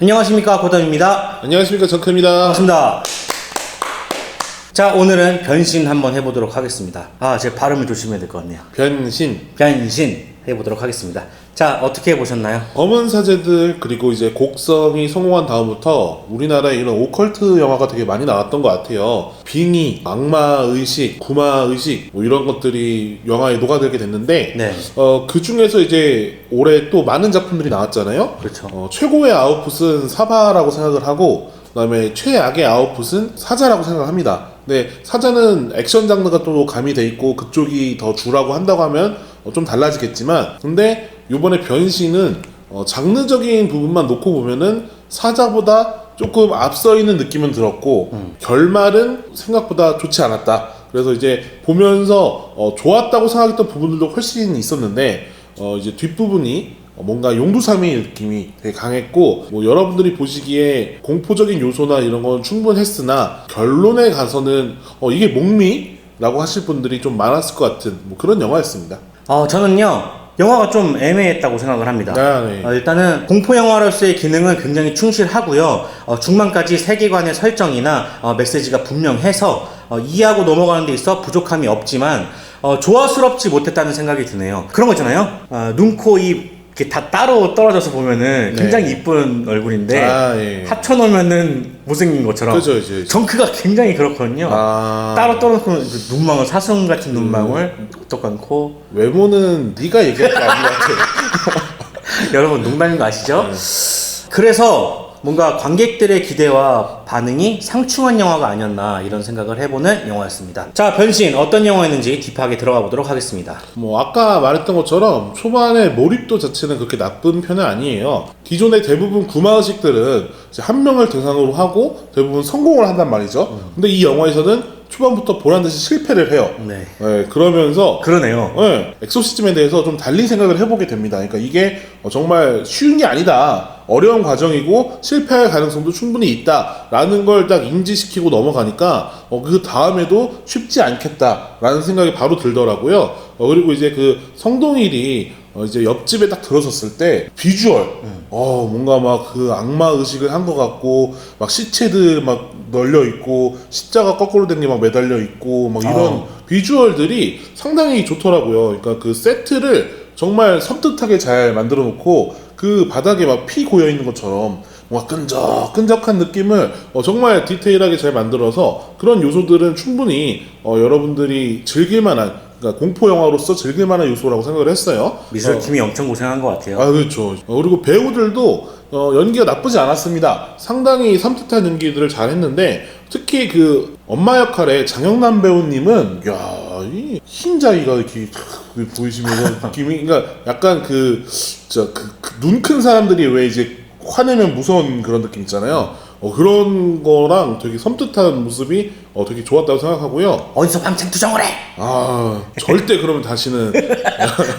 안녕하십니까, 고담입니다. 안녕하십니까, 정크입니다. 반갑습니다. 자, 오늘은 변신 한번 해보도록 하겠습니다. 제 발음을 조심해야 될 것 같네요. 변신 해보도록 하겠습니다. 자, 어떻게 해보셨나요? 검은 사제들 그리고 이제 곡성이 성공한 다음부터 우리나라에 이런 오컬트 영화가 되게 많이 나왔던 것 같아요. 빙의, 악마의식, 구마의식 뭐 이런 것들이 영화에 녹아들게 됐는데 네. 그 중에서 이제 올해 또 많은 작품들이 나왔잖아요. 그렇죠. 최고의 아웃풋은 사바라고 생각을 하고 그다음에 최악의 아웃풋은 사자라고 생각합니다. 네, 사자는 액션 장르가 또 가미돼 있고 그쪽이 더 주라고 한다고 하면 좀 달라지겠지만, 근데 요번에 변신은 장르적인 부분만 놓고 보면은 사자보다 조금 앞서 있는 느낌은 들었고 결말은 생각보다 좋지 않았다. 그래서 이제 보면서 좋았다고 생각했던 부분들도 훨씬 있었는데 이제 뒷부분이 뭔가 용두사미 느낌이 되게 강했고, 뭐 여러분들이 보시기에 공포적인 요소나 이런 건 충분했으나 결론에 가서는 이게 목미? 라고 하실 분들이 좀 많았을 것 같은 뭐 그런 영화였습니다. 저는요, 영화가 좀 애매했다고 생각을 합니다. 네. 일단은 공포 영화로서의 기능은 굉장히 충실하고요. 중반까지 세계관의 설정이나 메시지가 분명해서 이해하고 넘어가는 데 있어 부족함이 없지만 조화스럽지 못했다는 생각이 드네요. 그런 거 있잖아요. 눈, 코, 입 이렇게 다 따로 떨어져서 보면은 굉장히 이쁜 얼굴인데 예. 합쳐놓으면은 못생긴 것처럼. 그죠, 이제. 정크가 굉장히 그렇거든요. 따로 떨어놓고 눈망울, 사슴 같은 눈망울, 똑똑한 코. 외모는 네가 얘기할 게 아닌 것 같아. 여러분 농담인 거 아시죠? 그래서 뭔가 관객들의 기대와 반응이 상충한 영화가 아니었나 이런 생각을 해보는 영화였습니다. 자, 변신 어떤 영화였는지 딥하게 들어가 보도록 하겠습니다. 뭐 아까 말했던 것처럼 초반에 몰입도 자체는 그렇게 나쁜 편은 아니에요. 기존의 대부분 구마의식들은 이제 한 명을 대상으로 하고 대부분 성공을 한단 말이죠. 근데 이 영화에서는 초반부터 보란듯이 실패를 해요. 네. 그러면서 그러네요. 엑소시즘에 대해서 좀 달리 생각을 해보게 됩니다. 그러니까 이게 정말 쉬운 게 아니다. 어려운 과정이고 실패할 가능성도 충분히 있다라는 걸 딱 인지시키고 넘어가니까 그 다음에도 쉽지 않겠다라는 생각이 바로 들더라고요. 그리고 이제 그 성동일이 이제 옆집에 딱 들어섰을 때 비주얼 뭔가 막 그 악마 의식을 한 것 같고 막 시체들 막 널려 있고 십자가 거꾸로 된 게 막 매달려 있고 막 이런 비주얼들이 상당히 좋더라고요. 그러니까 그 세트를 정말 섬뜩하게 잘 만들어 놓고 그 바닥에 막 피 고여 있는 것처럼 뭔가 끈적끈적한 느낌을 정말 디테일하게 잘 만들어서 그런 요소들은 충분히 여러분들이 즐길만한, 그러니까 공포 영화로서 즐길만한 요소라고 생각을 했어요. 미술팀이 엄청 고생한 것 같아요. 그렇죠. 그리고 배우들도 연기가 나쁘지 않았습니다. 상당히 섬뜩한 연기들을 잘 했는데 특히 그 엄마 역할의 장영남 배우님은 이 흰자위가 이렇게 보이시면서 느낌이, 그러니까 약간 눈 큰 사람들이 왜 이제 화내면 무서운 그런 느낌 있잖아요. 그런 거랑 되게 섬뜩한 모습이 되게 좋았다고 생각하고요. 어디서 밤샘 투정을 해? 절대 그러면 다시는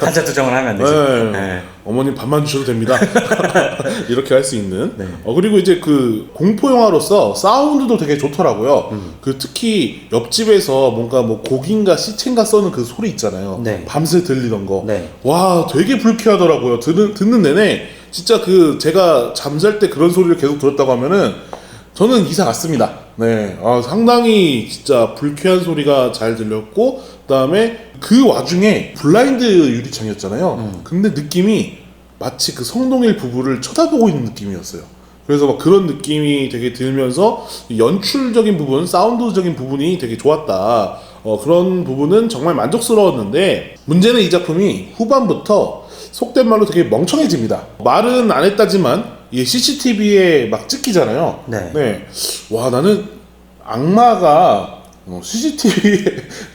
밤샘 투정을 하면 안 되죠. 네. 어머님 밥만 주셔도 됩니다. 이렇게 할 수 있는. 그리고 이제 그 공포 영화로서 사운드도 되게 좋더라고요. 그 특히 옆집에서 뭔가 뭐 고기인가 시체인가 써는 그 소리 있잖아요. 네. 밤새 들리던 거. 네. 와, 되게 불쾌하더라고요. 듣는 내내 진짜 제가 잠잘 때 그런 소리를 계속 들었다고 하면은 저는 이사 갔습니다. 네. 상당히 진짜 불쾌한 소리가 잘 들렸고, 그 다음에 그 와중에 블라인드 유리창이었잖아요. 근데 느낌이 마치 그 성동일 부부를 쳐다보고 있는 느낌이었어요. 그래서 막 그런 느낌이 되게 들면서 연출적인 부분, 사운드적인 부분이 되게 좋았다. 그런 부분은 정말 만족스러웠는데, 문제는 이 작품이 후반부터 속된 말로 되게 멍청해집니다. 말은 안 했다지만 이게 CCTV에 막 찍히잖아요. 네. 와, 나는 악마가 CCTV에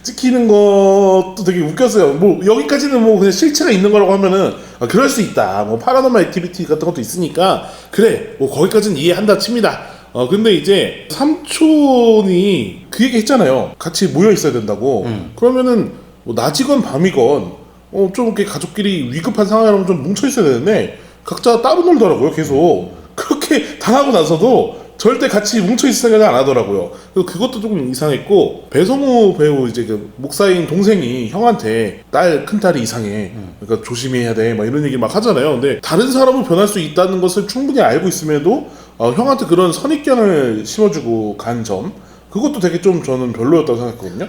찍히는 것도 되게 웃겼어요. 뭐 여기까지는 뭐 그냥 실체가 있는 거라고 하면은 그럴 수 있다. 뭐 파라노멀 액티비티 같은 것도 있으니까 그래. 뭐 거기까지는 이해한다 칩니다. 근데 이제 삼촌이 그 얘기 했잖아요. 같이 모여 있어야 된다고. 그러면은 뭐 낮이건 밤이건 좀 이렇게 가족끼리 위급한 상황이라면 좀 뭉쳐 있어야 되는데 각자 따로 놀더라고요. 계속 그렇게 당하고 나서도 절대 같이 뭉쳐있을 생각을 안 하더라고요. 그래서 그것도 조금 이상했고, 배성우 배우 이제 그 목사인 동생이 형한테 큰딸이 이상해. 그러니까 조심해야 돼. 막 이런 얘기 막 하잖아요. 근데 다른 사람은 변할 수 있다는 것을 충분히 알고 있음에도 형한테 그런 선입견을 심어주고 간 점, 그것도 되게 좀 저는 별로였다고 생각했거든요.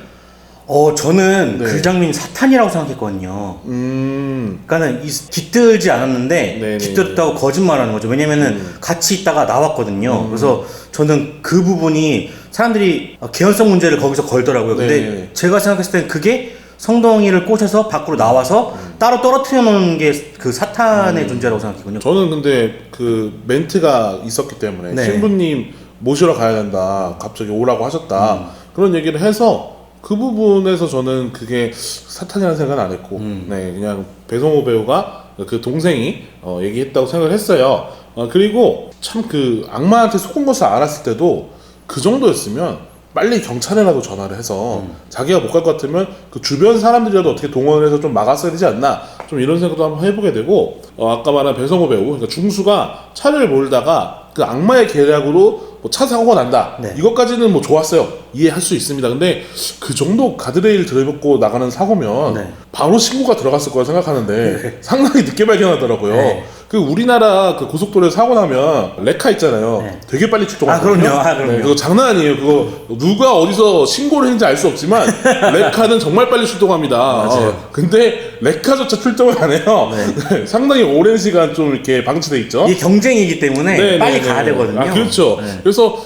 저는 네. 그 장면이 사탄이라고 생각했거든요. 그러니까는 깃들지 않았는데 네네. 깃들었다고 거짓말하는 거죠. 왜냐면은 같이 있다가 나왔거든요. 그래서 저는 그 부분이 사람들이 개연성 문제를 거기서 걸더라고요. 근데 네네. 제가 생각했을 땐 그게 성동이를 꼬셔서 밖으로 나와서 따로 떨어뜨려 놓는 게 그 사탄의 존재라고 생각했거든요. 저는 근데 그 멘트가 있었기 때문에 네. 신부님 모시러 가야 된다. 갑자기 오라고 하셨다. 그런 얘기를 해서 그 부분에서 저는 그게 사탄이라는 생각은 안 했고, 네, 그냥 배성우 배우가 그 동생이 얘기했다고 생각을 했어요. 그리고 참 그 악마한테 속은 것을 알았을 때도 그 정도였으면 빨리 경찰에라도 전화를 해서 자기가 못 갈 것 같으면 그 주변 사람들이라도 어떻게 동원을 해서 좀 막았어야 되지 않나, 좀 이런 생각도 한번 해보게 되고, 아까 말한 배성우 배우, 그러니까 중수가 차를 몰다가 그 악마의 계략으로 뭐 차 사고가 난다. 네. 이것까지는 뭐 좋았어요. 이해할 수 있습니다. 근데 그 정도 가드레일 들이받고 나가는 사고면 네. 바로 신고가 들어갔을 거라 생각하는데 상당히 늦게 발견하더라고요. 네. 그 우리나라 그 고속도로에 사고 나면 레카 있잖아요. 네. 되게 빨리 출동하거든요. 그럼요. 네, 그거 장난 아니에요. 그거 누가 어디서 신고를 했는지 알 수 없지만 레카는 정말 빨리 출동합니다. 맞아요. 근데 레카조차 출동을 안 해요. 네, 상당히 오랜 시간 좀 이렇게 방치돼 있죠. 이게 경쟁이기 때문에 네, 빨리 네, 가야 네. 되거든요. 그렇죠. 네. 그래서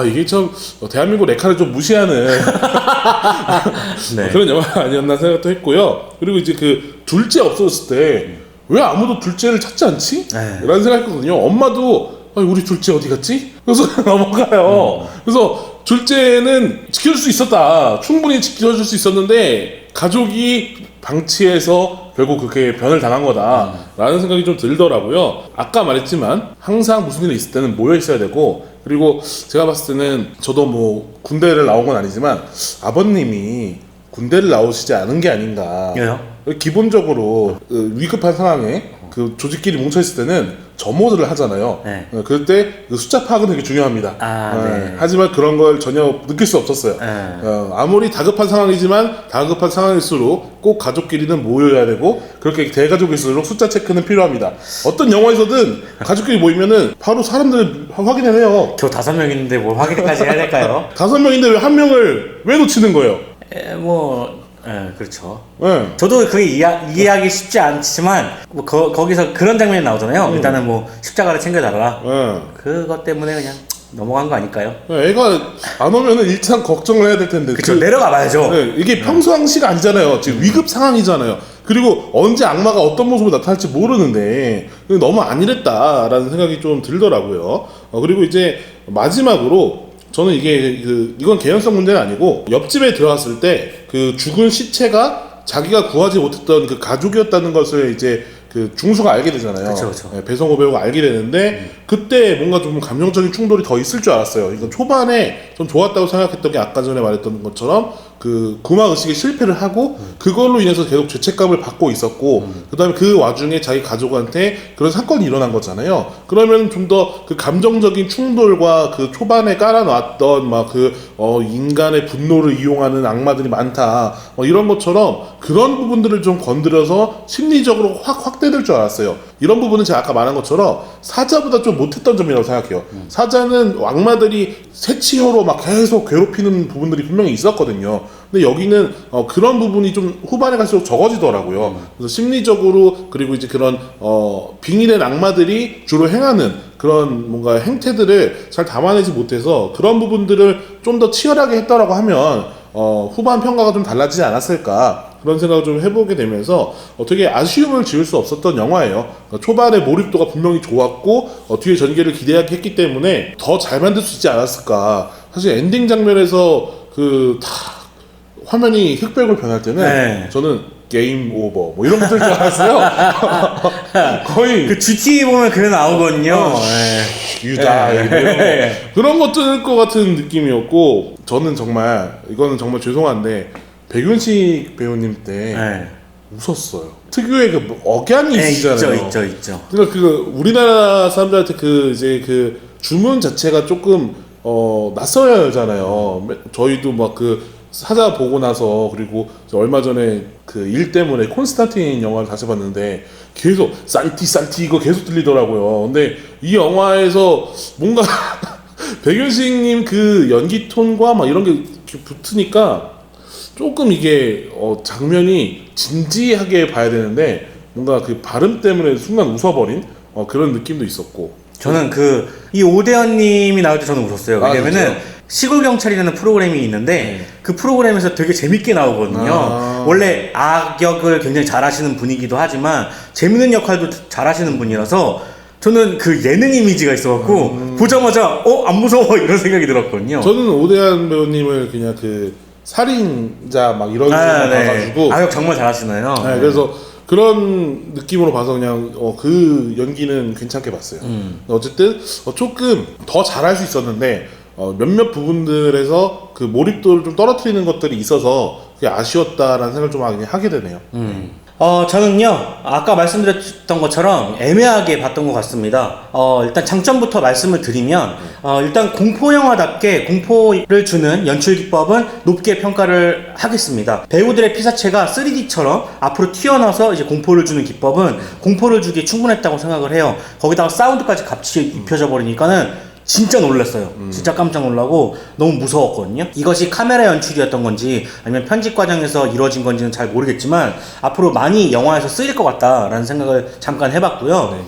이게 참 대한민국 레카를 좀 무시하는 네. 그런 영화 아니었나 생각도 했고요. 그리고 이제 그 둘째 없어졌을 때 왜 아무도 둘째를 찾지 않지? 네. 라는 생각했거든요. 엄마도 우리 둘째 어디 갔지? 그래서 넘어가요. 그래서 둘째는 지켜줄 수 있었다. 충분히 지켜줄 수 있었는데 가족이 방치해서 결국 그렇게 변을 당한 거다라는 생각이 좀 들더라고요. 아까 말했지만 항상 무슨 일이 있을 때는 모여 있어야 되고, 그리고 제가 봤을 때는 저도 뭐 군대를 나온 건 아니지만 아버님이 군대를 나오시지 않은 게 아닌가. 왜요? 기본적으로 위급한 상황에 그 조직끼리 뭉쳐있을 때는 점호를 하잖아요. 네. 그럴 때 그 숫자 파악은 되게 중요합니다. 네. 하지만 그런 걸 전혀 느낄 수 없었어요. 네. 아무리 다급한 상황이지만 다급한 상황일수록 꼭 가족끼리는 모여야 되고, 그렇게 대가족일수록 숫자 체크는 필요합니다. 어떤 영화에서든 가족끼리 모이면은 바로 사람들 확인을 해요. 겨우 5명 있는데 뭘 확인까지 해야 될까요? 5명인데 왜 1명을 왜 놓치는 거예요? 그렇죠. 네. 저도 그게 이해하기 쉽지 않지만 뭐 거기서 그런 장면이 나오잖아요. 일단은 뭐 십자가를 챙겨달라. 네. 그것 때문에 그냥 넘어간 거 아닐까요? 애가 안 오면은 일단 걱정을 해야 될 텐데. 그쵸. 내려가 봐야죠. 네, 이게 평소항시가 아니잖아요. 지금 위급 상황이잖아요. 그리고 언제 악마가 어떤 모습으로 나타날지 모르는데 너무 안일했다라는 생각이 좀 들더라고요. 그리고 이제 마지막으로 저는 이건 개연성 문제는 아니고, 옆집에 들어갔을 때 그 죽은 시체가 자기가 구하지 못했던 그 가족이었다는 것을 이제 그 중수가 알게 되잖아요. 그쵸, 그쵸. 네, 배성호 배우가 알게 되는데 그때 뭔가 좀 감정적인 충돌이 더 있을 줄 알았어요. 이건 초반에 좀 좋았다고 생각했던 게 아까 전에 말했던 것처럼 그 구마 의식에 실패를 하고 그걸로 인해서 계속 죄책감을 받고 있었고, 그다음에 그 와중에 자기 가족한테 그런 사건이 일어난 거잖아요. 그러면 좀 더 그 감정적인 충돌과 그 초반에 깔아놨던 막 인간의 분노를 이용하는 악마들이 많다, 이런 것처럼 그런 부분들을 좀 건드려서 심리적으로 확대될 줄 알았어요. 이런 부분은 제가 아까 말한 것처럼 사자보다 좀 못했던 점이라고 생각해요. 사자는 악마들이 새치혀로 막 계속 괴롭히는 부분들이 분명히 있었거든요. 근데 여기는 그런 부분이 좀 후반에 갈수록 적어지더라고요. 그래서 심리적으로, 그리고 이제 그런 빙의된 악마들이 주로 행하는 그런 뭔가 행태들을 잘 담아내지 못해서 그런 부분들을 좀 더 치열하게 했다라고 하면 후반 평가가 좀 달라지지 않았을까, 그런 생각을 좀 해보게 되면서 되게 아쉬움을 지울 수 없었던 영화예요. 그러니까 초반에 몰입도가 분명히 좋았고 뒤에 전개를 기대하게 했기 때문에 더 잘 만들 수 있지 않았을까. 사실 엔딩 장면에서 다 화면이 흑백으로 변할 때는 네. 저는 게임 오버 뭐 이런 것들 줄 알았어요. 거의 그 GT 보면 그래 나오거든요. 유다 이런 그런 것들 것 같은 느낌이었고, 저는 정말 이거는 정말 죄송한데 백윤식 배우님 때 웃었어요. 특유의 그 억양이 있으시잖아요. 있죠. 그러니까 우리나라 사람들한테 주문 자체가 조금 낯설잖아요. 저희도 막 그 찾아보고 나서 그리고 저 얼마 전에 그 일 때문에 콘스탄틴 영화를 다시 봤는데 계속 산티 이거 계속 들리더라고요. 근데 이 영화에서 뭔가 백윤식님 그 연기 톤과 막 이런 게 이렇게 붙으니까 조금 이게 장면이 진지하게 봐야 되는데 뭔가 그 발음 때문에 순간 웃어버린 그런 느낌도 있었고. 저는 이 오대현님이 나올 때 저는 웃었어요. 왜냐면은 진짜요? 시골 경찰이라는 프로그램이 있는데 그 프로그램에서 되게 재밌게 나오거든요. 원래 악역을 굉장히 잘하시는 분이기도 하지만 재밌는 역할도 잘하시는 분이라서 저는 그 예능 이미지가 있어갖고 보자마자 안 무서워 이런 생각이 들었거든요. 저는 오대한 배우님을 그냥 그 살인자 막 이런 거 봐가지고 악역 정말 잘하시나요? 네, 그래서 그런 느낌으로 봐서 그냥 그 연기는 괜찮게 봤어요. 어쨌든 조금 더 잘할 수 있었는데 몇몇 부분들에서 그 몰입도를 좀 떨어뜨리는 것들이 있어서 그게 아쉬웠다라는 생각을 좀 하게 되네요. 저는요, 아까 말씀드렸던 것처럼 애매하게 봤던 것 같습니다. 일단 장점부터 말씀을 드리면, 일단 공포영화답게 공포를 주는 연출 기법은 높게 평가를 하겠습니다. 배우들의 피사체가 3D처럼 앞으로 튀어나와서 이제 공포를 주는 기법은 공포를 주기에 충분했다고 생각을 해요. 거기다가 사운드까지 같이 입혀져 버리니까는 진짜 놀랐어요. 진짜 깜짝 놀라고 너무 무서웠거든요. 이것이 카메라 연출이었던 건지 아니면 편집 과정에서 이루어진 건지는 잘 모르겠지만 앞으로 많이 영화에서 쓰일 것 같다라는 생각을 잠깐 해봤고요.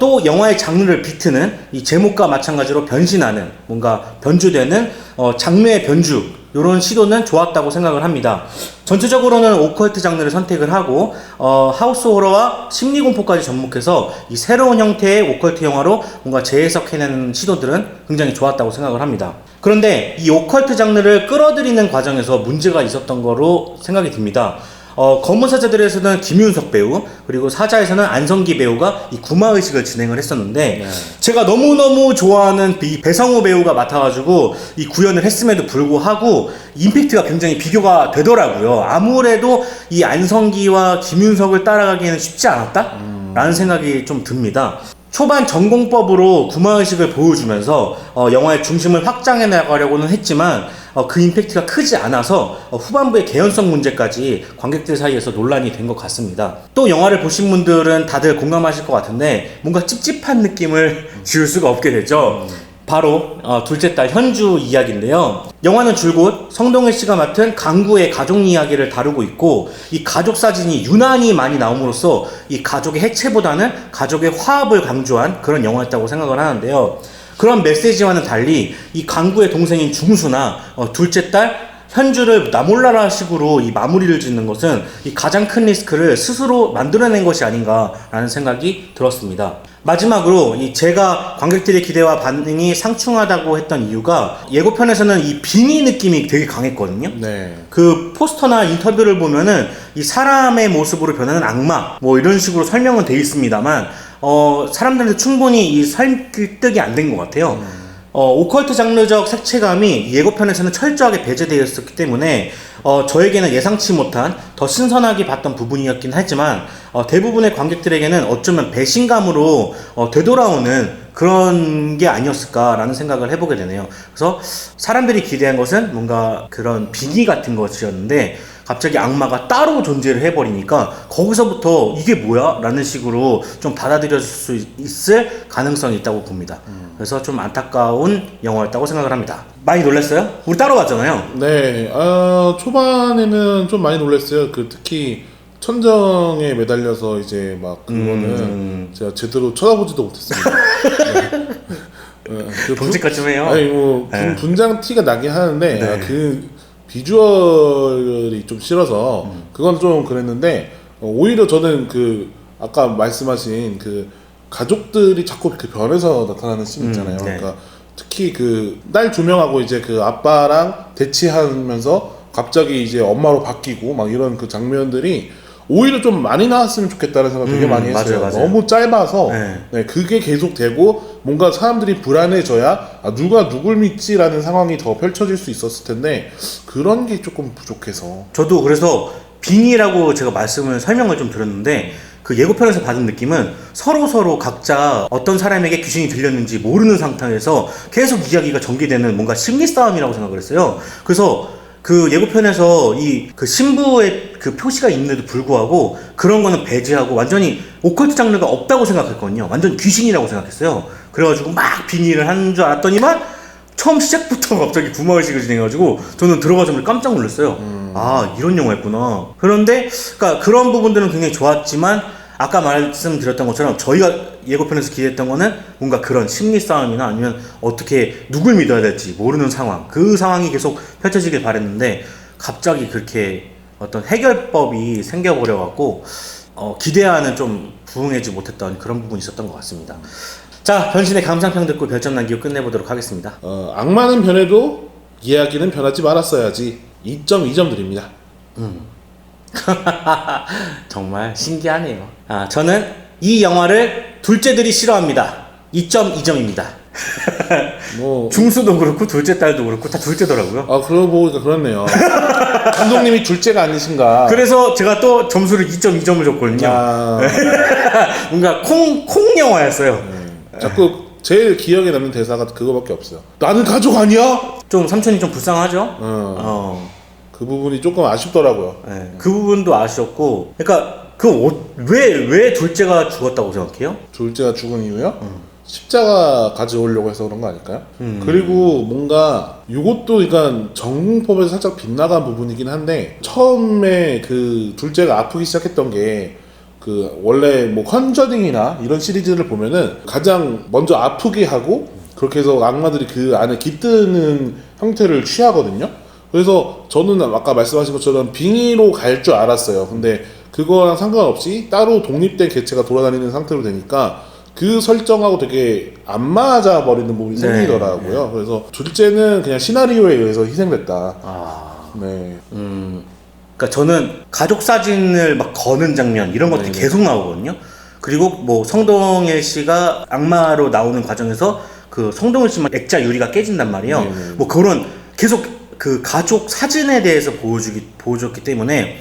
또 영화의 장르를 비트는 이 제목과 마찬가지로 변신하는 뭔가 변주되는 장르의 변주 이런 시도는 좋았다고 생각을 합니다. 전체적으로는 오컬트 장르를 선택을 하고 하우스 호러와 심리 공포까지 접목해서 이 새로운 형태의 오컬트 영화로 뭔가 재해석해내는 시도들은 굉장히 좋았다고 생각을 합니다. 그런데 이 오컬트 장르를 끌어들이는 과정에서 문제가 있었던 거로 생각이 듭니다. 검은 사자들에서는 김윤석 배우 그리고 사자에서는 안성기 배우가 이 구마의식을 진행을 했었는데 제가 너무너무 좋아하는 배성우 배우가 맡아가지고 이 구현을 했음에도 불구하고 임팩트가 굉장히 비교가 되더라고요. 아무래도 이 안성기와 김윤석을 따라가기에는 쉽지 않았다? 라는 생각이 좀 듭니다. 초반 전공법으로 구마의식을 보여주면서 영화의 중심을 확장해 나가려고는 했지만 그 임팩트가 크지 않아서 후반부의 개연성 문제까지 관객들 사이에서 논란이 된 것 같습니다. 또 영화를 보신 분들은 다들 공감하실 것 같은데 뭔가 찝찝한 느낌을 지울 수가 없게 되죠. 바로 둘째 딸 현주 이야기인데요. 영화는 줄곧 성동일 씨가 맡은 강구의 가족 이야기를 다루고 있고 이 가족 사진이 유난히 많이 나옴으로써 이 가족의 해체보다는 가족의 화합을 강조한 그런 영화였다고 생각을 하는데요. 그런 메시지와는 달리 이 강구의 동생인 중수나 둘째 딸 현주를 나몰라라 식으로 이 마무리를 짓는 것은 이 가장 큰 리스크를 스스로 만들어낸 것이 아닌가라는 생각이 들었습니다. 마지막으로 제가 관객들의 기대와 반응이 상충하다고 했던 이유가 예고편에서는 이 빙의 느낌이 되게 강했거든요. 네. 그 포스터나 인터뷰를 보면은 이 사람의 모습으로 변하는 악마 뭐 이런 식으로 설명은 돼 있습니다만 사람들한테 충분히 이 설득이 안 된 것 같아요. 오컬트 장르적 색채감이 예고편에서는 철저하게 배제되어 있었기 때문에 저에게는 예상치 못한 더 신선하게 봤던 부분이었긴 하지만 대부분의 관객들에게는 어쩌면 배신감으로 되돌아오는 그런 게 아니었을까라는 생각을 해보게 되네요. 그래서 사람들이 기대한 것은 뭔가 그런 비니 같은 것이었는데 갑자기 악마가 따로 존재를 해버리니까 거기서부터 이게 뭐야? 라는 식으로 좀 받아들여질 수 있을 가능성이 있다고 봅니다. 그래서 좀 안타까운 영화였다고 생각을 합니다. 많이 놀랐어요? 우리 따로 봤잖아요. 네, 초반에는 좀 많이 놀랐어요. 특히 천정에 매달려서 이제 막 그거는 제가 제대로 쳐다보지도 못했습니다. 정직같 좀 해요. 아니 분장 티가 나긴 하는데 그 비주얼이 좀 싫어서 그건 좀 그랬는데 오히려 저는 아까 말씀하신 가족들이 자꾸 이렇게 변해서 나타나는 씬 있잖아요. 그러니까 특히 딸 두 명하고 이제 아빠랑 대치하면서 갑자기 이제 엄마로 바뀌고 막 이런 장면들이 오히려 좀 많이 나왔으면 좋겠다는 생각 되게 많이 했어요. 맞아요. 너무 짧아서 그게 계속 되고 뭔가 사람들이 불안해져야 누가 누굴 믿지라는 상황이 더 펼쳐질 수 있었을 텐데 그런 게 조금 부족해서 저도 그래서 빙의라고 제가 설명을 좀 드렸는데 그 예고편에서 받은 느낌은 서로 각자 어떤 사람에게 귀신이 들렸는지 모르는 상태에서 계속 이야기가 전개되는 뭔가 심리 싸움이라고 생각을 했어요. 그래서 그 예고편에서 이 그 신부의 그 표시가 있는데도 불구하고 그런 거는 배제하고 완전히 오컬트 장르가 없다고 생각했거든요. 완전 귀신이라고 생각했어요. 그래가지고 막 빙의를 하는 줄 알았더니만 처음 시작부터 갑자기 구마의식을 진행해가지고 저는 들어가자마자 깜짝 놀랐어요. 아, 이런 영화였구나. 그런데 그러니까 그런 부분들은 굉장히 좋았지만 아까 말씀드렸던 것처럼 저희가 예고편에서 기대했던 거는 뭔가 그런 심리 싸움이나 아니면 어떻게 누굴 믿어야 될지 모르는 상황, 그 상황이 계속 펼쳐지길 바랬는데 갑자기 그렇게 어떤 해결법이 생겨버려갖고 기대와는 좀 부응하지 못했던 그런 부분이 있었던 것 같습니다. 자, 변신의 감상평 듣고 별점 남기고 끝내보도록 하겠습니다. 악마는 변해도 이야기는 변하지 말았어야지. 2.2점 드립니다. 정말 신기하네요. 저는 이 영화를 둘째들이 싫어합니다. 2.2점입니다. 뭐 중수도 그렇고 둘째 딸도 그렇고 다 둘째더라고요. 그러고 보니까 그렇네요. 감독님이 둘째가 아니신가. 그래서 제가 또 점수를 2.2점을 줬거든요. 뭔가 콩 영화였어요. 자꾸 제일 기억에 남는 대사가 그거밖에 없어요. 나는 가족 아니야? 좀 삼촌이 좀 불쌍하죠? 그 부분이 조금 아쉽더라고요. 네, 그 부분도 아쉬웠고, 그러니까 왜 둘째가 죽었다고 생각해요? 둘째가 죽은 이유요? 십자가 가져오려고 해서 그런 거 아닐까요? 그리고 뭔가 이것도 그러니까 전공법에서 살짝 빗나간 부분이긴 한데 처음에 그 둘째가 아프기 시작했던 게 그 원래 뭐 컨저링이나 이런 시리즈를 보면은 가장 먼저 아프게 하고 그렇게 해서 악마들이 그 안에 깃드는 형태를 취하거든요. 그래서 저는 아까 말씀하신 것처럼 빙의로 갈 줄 알았어요. 근데 그거랑 상관없이 따로 독립된 개체가 돌아다니는 상태로 되니까 그 설정하고 되게 안 맞아 버리는 부분이 생기더라고요. 그래서 둘째는 그냥 시나리오에 의해서 희생됐다. 네. 그러니까 저는 가족 사진을 막 거는 장면 이런 것들이 계속 나오거든요. 그리고 뭐 성동일 씨가 악마로 나오는 과정에서 그 성동일 씨만 액자 유리가 깨진단 말이에요. 뭐 그런 계속 그 가족 사진에 대해서 보여줬기 때문에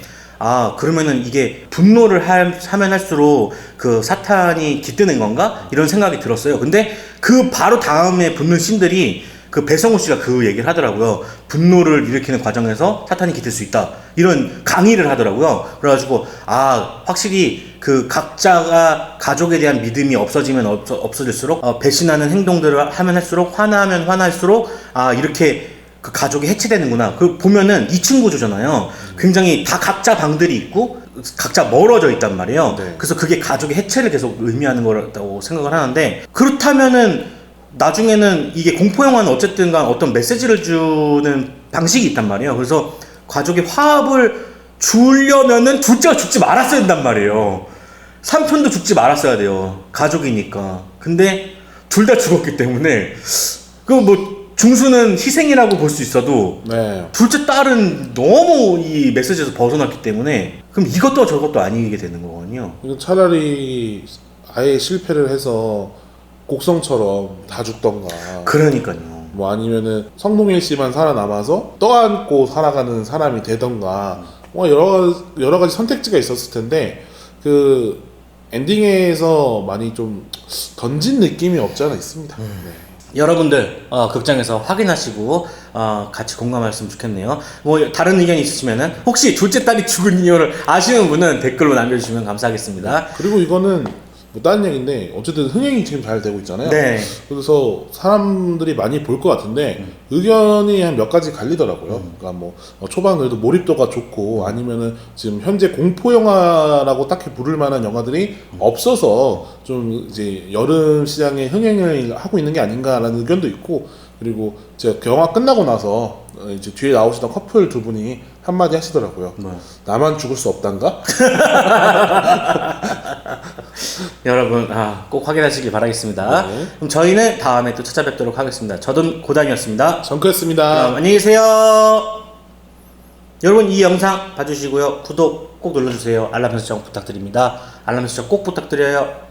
그러면은 이게 분노를 하면 할수록 그 사탄이 깃드는 건가? 이런 생각이 들었어요. 근데 그 바로 다음에 붙는 씬들이 그 배성우 씨가 그 얘기를 하더라고요. 분노를 일으키는 과정에서 사탄이 깃들 수 있다. 이런 강의를 하더라고요. 그래가지고 확실히 그 각자가 가족에 대한 믿음이 없어지면 없어질수록 배신하는 행동들을 하면 할수록 화나면 화날수록 이렇게 그 가족이 해체되는구나. 그 보면은 2층 구조잖아요. 굉장히 다 각자 방들이 있고 각자 멀어져 있단 말이에요. 그래서 그게 가족의 해체를 계속 의미하는 거라고 생각을 하는데, 그렇다면은 나중에는 이게 공포영화는 어쨌든 간 어떤 메시지를 주는 방식이 있단 말이에요. 그래서 가족의 화합을 주려면은 둘째가 죽지 말았어야 된단 말이에요. 삼촌도 죽지 말았어야 돼요. 가족이니까. 근데 둘 다 죽었기 때문에 중수는 희생이라고 볼 수 있어도 둘째 딸은 너무 이 메시지에서 벗어났기 때문에 그럼 이것도 저것도 아니게 되는 거거든요. 차라리 아예 실패를 해서 곡성처럼 다 죽던가. 그러니까요. 뭐 아니면은 성동일 씨만 살아남아서 떠안고 살아가는 사람이 되던가. 뭐 여러 가지 선택지가 있었을 텐데 그 엔딩에서 많이 좀 던진 느낌이 없지 않아 있습니다. 여러분들 극장에서 확인하시고 같이 공감하셨으면 좋겠네요. 뭐 다른 의견이 있으시면은 혹시 둘째 딸이 죽은 이유를 아시는 분은 댓글로 남겨주시면 감사하겠습니다. 그리고 이거는 뭐 다른 얘기인데 어쨌든 흥행이 지금 잘 되고 있잖아요. 그래서 사람들이 많이 볼 것 같은데 의견이 한 몇 가지 갈리더라고요. 그러니까 뭐 초반 그래도 몰입도가 좋고 아니면은 지금 현재 공포 영화라고 딱히 부를 만한 영화들이 없어서 좀 이제 여름 시장에 흥행을 하고 있는 게 아닌가라는 의견도 있고, 그리고 제가 영화 끝나고 나서 이제 뒤에 나오시던 커플 두 분이 한마디 하시더라고요. 나만 죽을 수 없단가? 여러분 꼭 확인하시길 바라겠습니다. 그럼 저희는 다음에 또 찾아뵙도록 하겠습니다. 저는 고단이었습니다. 정크였습니다. 그럼 안녕히 계세요. 여러분 이 영상 봐주시고요. 구독 꼭 눌러주세요. 알람 설정 부탁드립니다. 알람 설정 꼭 부탁드려요.